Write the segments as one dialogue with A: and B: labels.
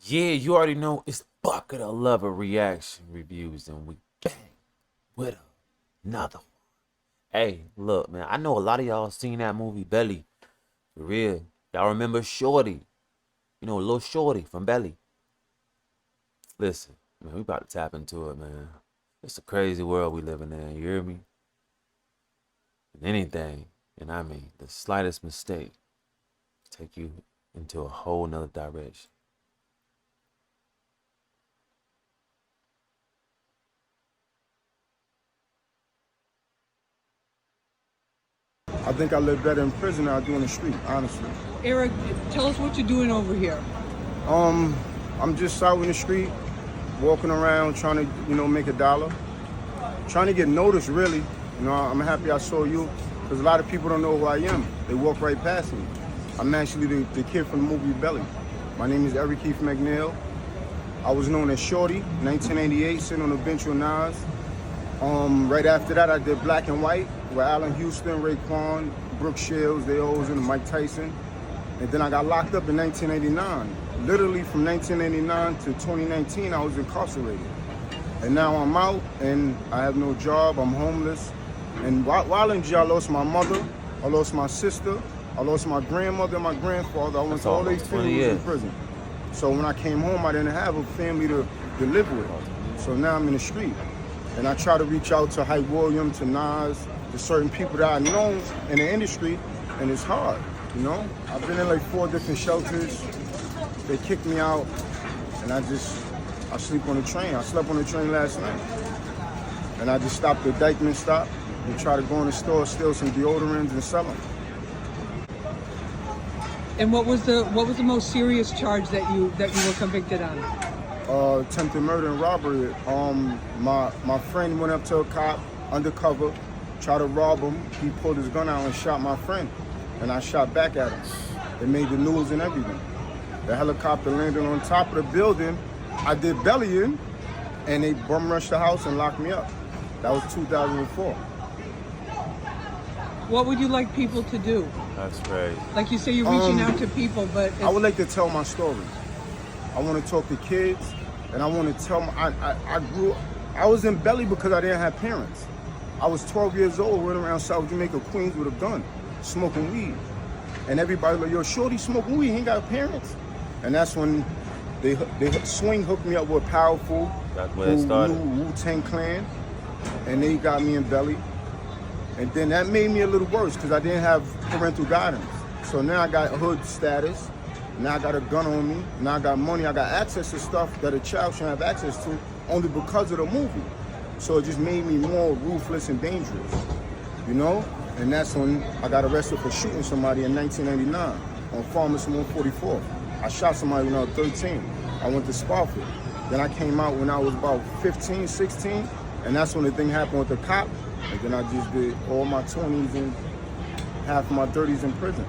A: Yeah, you already know it's Bucket of Lover Reaction Reviews, and we bang with another one. Hey, look, man, I know a lot of y'all seen that movie Belly. For real. Y'all remember Shorty? You know, little Shorty from Belly. Listen, man, we about to tap into it, man. It's a crazy world we living in, you hear me? And anything, and I mean the slightest mistake, take you into a whole nother direction.
B: I think I live better in prison than I do in the street, honestly.
C: Eric, tell us what you're doing over here.
B: I'm just out in the street, walking around, trying to, make a dollar. Trying to get noticed, really. I'm happy I saw you, because a lot of people don't know who I am. They walk right past me. I'm actually the kid from the movie Belly. My name is Eric Keith McNeil. I was known as Shorty, 1988, sitting on the bench with Nas. Right after that, I did Black and White with Allen Houston, Raekwon, Brooke Shields, they all was in Mike Tyson. And then I got locked up in 1989. Literally from 1989 to 2019, I was incarcerated. And now I'm out and I have no job, I'm homeless. And while in jail, I lost my mother, I lost my sister, I lost my grandmother and my grandfather. I went to all these funerals in prison. So when I came home, I didn't have a family to live with. So now I'm in the street. And I try to reach out to Hype William, to Nas, to certain people that I know in the industry, and it's hard, I've been in like 4 different shelters. They kicked me out, and I sleep on the train. I slept on the train last night. And I just stopped at Dykeman stop and try to go in the store, steal some deodorants and sell them.
C: And what was the most serious charge that you were convicted on?
B: Attempted murder and robbery. My friend went up to a cop undercover, tried to rob him. He pulled his gun out and shot my friend, and I shot back at him. It made the news and everything. The helicopter landed on top of the building. I did belly in, and they bum rushed the house and locked me up. That was 2004.
C: What would you like people to do?
A: That's crazy.
C: Like you say, you're reaching out to people, but
B: I would like to tell my story. I want to talk to kids, and I want to tell them I was in Belly because I didn't have parents. I was 12 years old, running around South Jamaica, Queens with a gun, smoking weed. And everybody like, yo, Shorty smoking weed, he ain't got parents. And that's when they Swing hooked me up with Powerful.
A: That's where it started.
B: Wu-Tang Clan, and they got me in Belly. And then that made me a little worse because I didn't have parental guidance. So now I got hood status. Now I got a gun on me. Now I got money. I got access to stuff that a child shouldn't have access to only because of the movie. So it just made me more ruthless and dangerous, And that's when I got arrested for shooting somebody in 1999 on Farmers 144. I shot somebody when I was 13. I went to Spofford. Then I came out when I was about 15, 16, and that's when the thing happened with the cop. And then I just did all my 20s and half of my 30s in prison.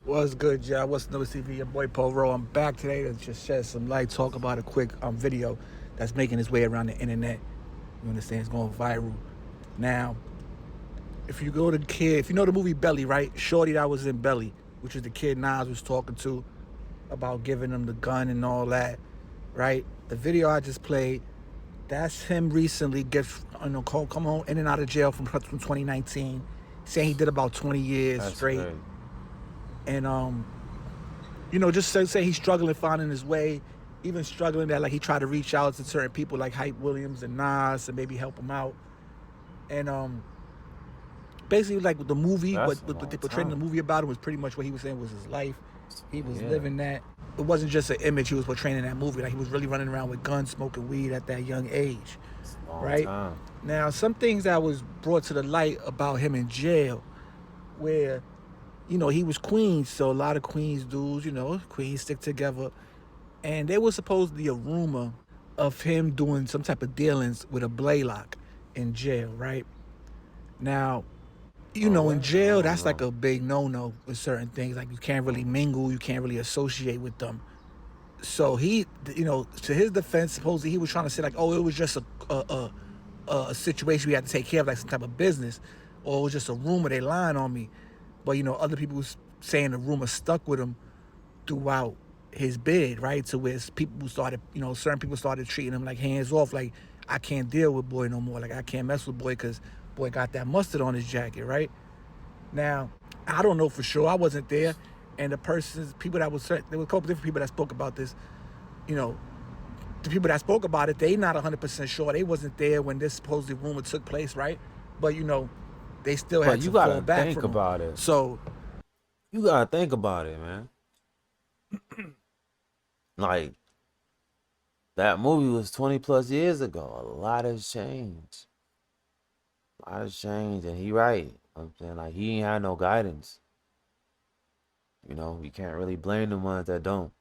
D: What's good, y'all? What's new, TV? Your boy Poro. I'm back today to just shed some light, talk about a quick video that's making its way around the internet. You understand? It's going viral. Now, if you know the movie Belly, right? Shorty that was in Belly, which is the kid Nas was talking to about giving him the gun and all that, right? The video I just played, that's him recently come home in and out of jail from 2019, saying he did about 20 years
A: That's
D: straight.
A: great.
D: And just say he's struggling finding his way, even struggling that like he tried to reach out to certain people like Hype Williams and Nas and maybe help him out. And basically like with the movie, what they portrayed in the movie about him was pretty much what he was saying was his life. He was living that. It wasn't just an image he was portraying in that movie. Like he was really running around with guns, smoking weed at that young age, right?
A: Time.
D: Now, some things that was brought to the light about him in jail, where, he was Queens, so a lot of Queens dudes, Queens stick together, and there was supposedly a rumor of him doing some type of dealings with a Blaylock in jail, right? Now, in jail, that's like a big no-no with certain things. Like you can't really mingle, you can't really associate with them. So he, to his defense, supposedly he was trying to say like, oh, it was just a situation we had to take care of, like some type of business, or it was just a rumor, they lying on me. But other people was saying the rumor stuck with him throughout his bid, right? To where people started, certain people started treating him like hands off, like I can't deal with boy no more, like I can't mess with boy because boy got that mustard on his jacket, right? Now, I don't know for sure. I wasn't there, and people that was there were a couple different people that spoke about this. You know, the people that spoke about it, they not 100% sure. They wasn't there when this supposed rumor took place, right? But they still
A: But
D: had
A: you
D: to fall
A: gotta
D: back
A: think
D: from him.
A: about it.
D: So
A: You gotta think about it, man. Like, that movie was 20 plus years ago. A lot has changed. A lot has changed, and he right. I'm saying, like, he ain't had no guidance. You can't really blame the ones that don't.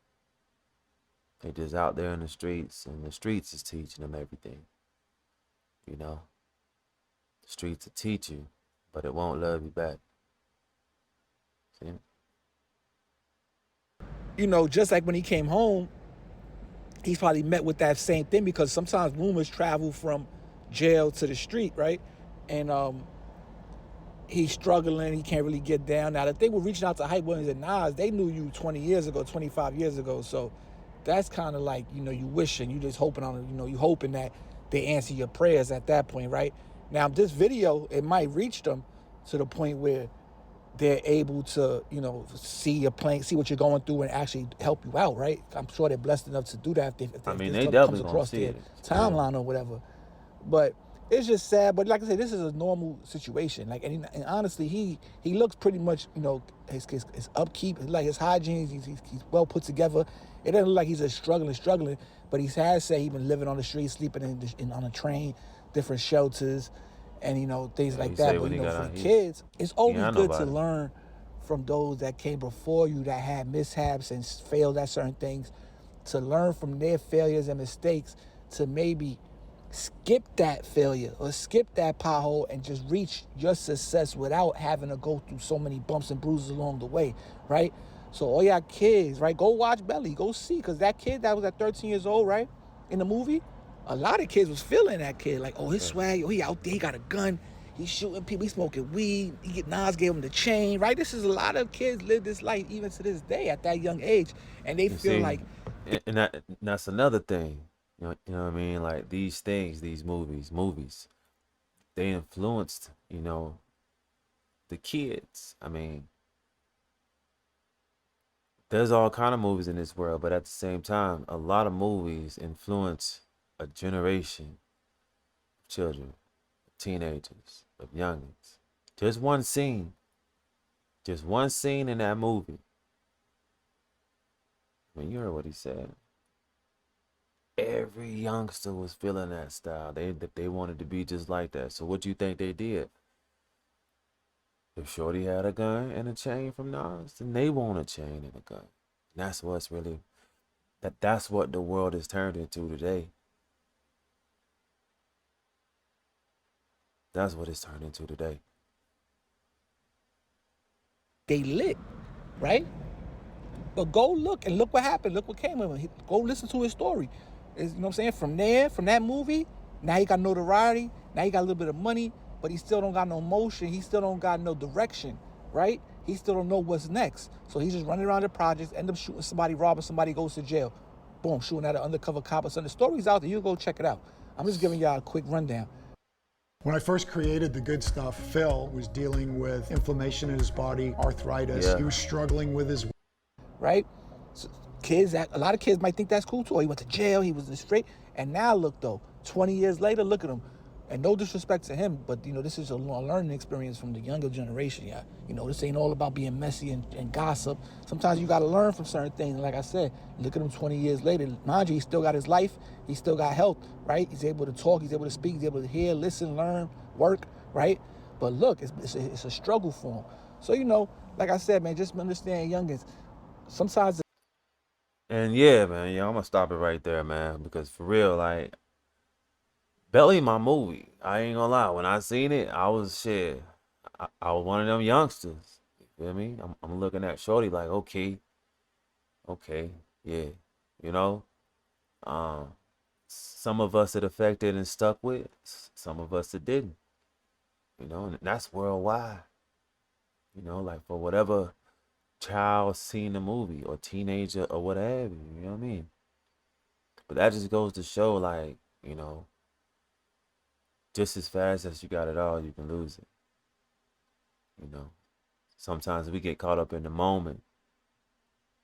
A: They just out there in the streets, and the streets is teaching them everything. The streets will teach you, but it won't love you back. See?
D: just like when he came home, he's probably met with that same thing because sometimes rumors travel from jail to the street, right? And he's struggling. He can't really get down. Now, the thing with reaching out to Hype Williams and Nas, they knew you 20 years ago, 25 years ago. So that's kind of like, you wishing, you just hoping on, you hoping that they answer your prayers at that point, right? Now, this video, it might reach them to the point where they're able to, see your plan, see what you're going through and actually help you out, right? I'm sure they're blessed enough to do that if
A: I mean,
D: this
A: they
D: stuff comes
A: definitely gonna
D: across
A: see
D: their
A: it.
D: timeline or whatever. But it's just sad. But like I said, this is a normal situation. Like, and honestly, he looks pretty much, his upkeep, like his hygiene, he's well put together. It doesn't look like he's just struggling. But he has said he's been living on the street, sleeping on a train, different shelters, and things
A: Yeah,
D: like
A: he
D: that.
A: say
D: But
A: when he
D: for
A: got
D: the
A: out,
D: kids, it's
A: he
D: always
A: ain't know
D: good to
A: about it.
D: learn from those that came before you that had mishaps and failed at certain things, to learn from their failures and mistakes, to maybe skip that failure or skip that pothole and just reach your success without having to go through so many bumps and bruises along the way, right? So all y'all kids, right, go watch Belly, go see, because that kid that was at 13 years old, right, in the movie, a lot of kids was feeling that kid, like, oh, his swag, oh, he out there, he got a gun, he's shooting people, he's smoking weed, Nas gave him the chain, right? This is a lot of kids live this life even to this day at that young age, and they
A: You
D: feel
A: see,
D: like
A: that's another thing. You know what I mean? Like, these things, these movies, they influenced, the kids. I mean, there's all kind of movies in this world, but at the same time, a lot of movies influence a generation of children, of teenagers, of youngins. Just one scene, in that movie. I mean, you heard what he said. Every youngster was feeling that style. They wanted to be just like that. So what do you think they did? If Shorty had a gun and a chain from Nas, then they want a chain and a gun. And that's what's really that's what the world is turned into today. That's what it's turned into today.
D: they lit, right? But go look and look what happened. Look what came of him. Go listen to his story. You know what I'm saying? From there, from that movie, now he got notoriety. Now he got a little bit of money, but he still don't got no motion. He still don't got no direction, right? He still don't know what's next. So he's just running around the projects, end up shooting somebody, robbing somebody, goes to jail. Boom, shooting at an undercover cop or something. The story's out there. You go check it out. I'm just giving y'all a quick rundown.
E: When I first created The Good Stuff, Phil was dealing with inflammation in his body, arthritis.
A: Yeah.
E: He was struggling with his
D: right? So a lot of kids might think that's cool too. Oh, he went to jail, he was in the straight. And now look though, 20 years later, look at him. And no disrespect to him, but this is a learning experience from the younger generation, yeah. This ain't all about being messy and gossip. Sometimes you gotta learn from certain things. And like I said, look at him 20 years later. Mind you, he still got his life, he still got health, right? He's able to talk, he's able to speak, he's able to hear, listen, learn, work, right? But look, it's a struggle for him. So, like I said, man, just understand youngins. Sometimes
A: And yeah, man, I'm gonna stop it right there, man, because for real, like, Belly my movie. I ain't gonna lie. When I seen it, I was shit. I was one of them youngsters. You feel me? I'm looking at Shorty like, okay, yeah, you know. Some of us it affected and stuck with. Some of us it didn't. And that's worldwide. Like, for whatever child seeing the movie or teenager or whatever. You know what I mean? But that just goes to show, like, you know, just as fast as you got it all, you can lose it. You know, sometimes we get caught up in the moment,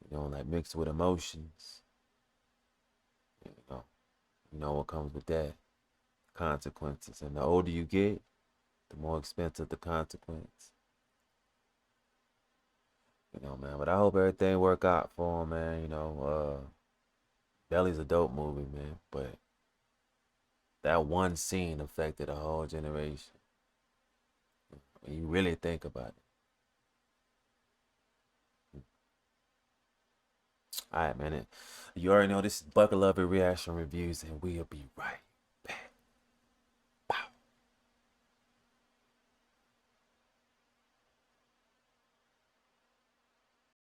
A: you know, like mixed with emotions. You know what comes with that, consequences. And the older you get, the more expensive the consequence. You know, man. But I hope everything work out for him, man. You know, Belly's a dope movie, man. But that one scene affected a whole generation. When you really think about it. All right, man. You already know this is Buckle Up and Reaction Reviews, and we'll be right